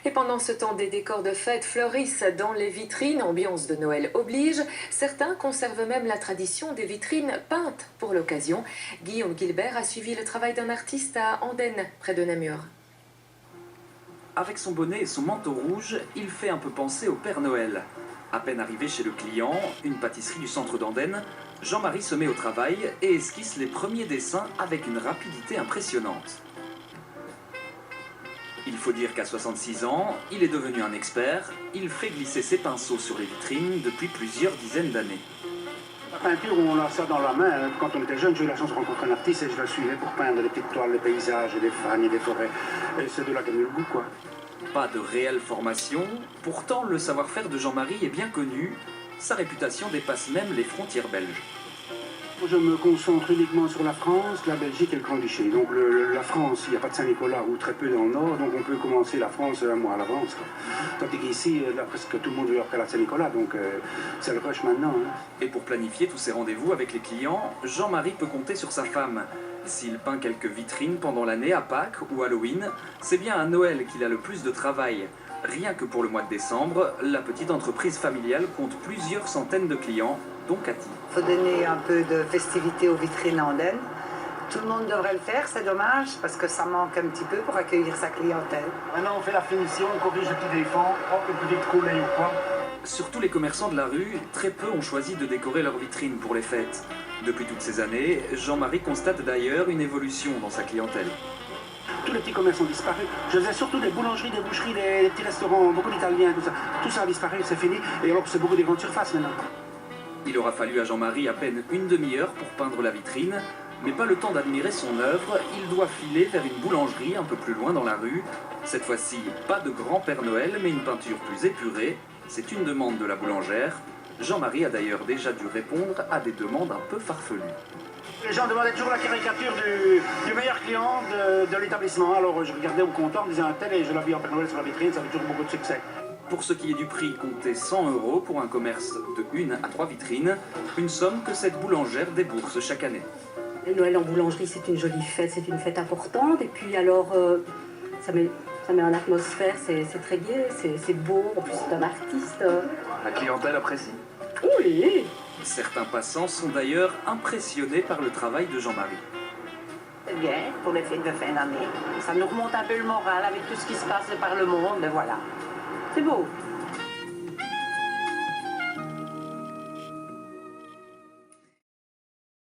Et pendant ce temps, des décors de fête fleurissent dans les vitrines, ambiance de Noël oblige. Certains conservent même la tradition des vitrines peintes pour l'occasion. Guillaume Gilbert a suivi le travail d'un artiste à Andenne, près de Namur. Avec son bonnet et son manteau rouge, il fait un peu penser au Père Noël. À peine arrivé chez le client, une pâtisserie du centre d'Andenne, Jean-Marie se met au travail et esquisse les premiers dessins avec une rapidité impressionnante. Il faut dire qu'à 66 ans, il est devenu un expert. Il fait glisser ses pinceaux sur les vitrines depuis plusieurs dizaines d'années. La peinture, on a ça dans la main. Quand on était jeune, j'ai eu la chance de rencontrer un artiste et je le suivais pour peindre des petites toiles, des paysages, des fagnes, des forêts. Et c'est de là qu'est venu le goût, quoi. Pas de réelle formation, pourtant le savoir-faire de Jean-Marie est bien connu. Sa réputation dépasse même les frontières belges. Je me concentre uniquement sur la France, la Belgique et le Grand-Duché. Donc la France, il n'y a pas de Saint-Nicolas ou très peu dans le Nord, donc on peut commencer la France un mois à l'avance. Tandis qu'ici, là, presque tout le monde veut après la Saint-Nicolas, donc c'est le rush maintenant. Hein. Et pour planifier tous ses rendez-vous avec les clients, Jean-Marie peut compter sur sa femme. S'il peint quelques vitrines pendant l'année à Pâques ou Halloween, c'est bien à Noël qu'il a le plus de travail. Rien que pour le mois de décembre, la petite entreprise familiale compte plusieurs centaines de clients, dont Cathy. Il faut donner un peu de festivité aux vitrines Andenne. Tout le monde devrait le faire, c'est dommage, parce que ça manque un petit peu pour accueillir sa clientèle. Maintenant on fait la finition, on corrige le petit défend, hop, une petite coulée ou quoi. Surtout les commerçants de la rue, très peu ont choisi de décorer leurs vitrines pour les fêtes. Depuis toutes ces années, Jean-Marie constate d'ailleurs une évolution dans sa clientèle. Tous les petits commerces ont disparu. Je faisais surtout des boulangeries, des boucheries, des petits restaurants, beaucoup d'Italiens, tout ça. Tout ça a disparu, c'est fini. Et alors c'est beaucoup des grandes surfaces maintenant. Il aura fallu à Jean-Marie à peine une demi-heure pour peindre la vitrine, mais pas le temps d'admirer son œuvre, il doit filer vers une boulangerie un peu plus loin dans la rue. Cette fois-ci, pas de grand Père Noël, mais une peinture plus épurée. C'est une demande de la boulangère. Jean-Marie a d'ailleurs déjà dû répondre à des demandes un peu farfelues. Les gens demandaient toujours la caricature du meilleur client de l'établissement. Alors je regardais au comptoir, on me disait un tel et je l'habille en Père Noël sur la vitrine, ça avait toujours beaucoup de succès. Pour ce qui est du prix, comptez 100 € pour un commerce de 1 à 3 vitrines, une somme que cette boulangère débourse chaque année. Le Noël en boulangerie, c'est une jolie fête, c'est une fête importante. Et puis alors, ça met en atmosphère, c'est très gai, c'est beau. En plus, c'est un artiste. La clientèle apprécie. Oui. Certains passants sont d'ailleurs impressionnés par le travail de Jean-Marie. C'est bien pour les fêtes de fin d'année. Ça nous remonte un peu le moral avec tout ce qui se passe par le monde, voilà. C'est beau.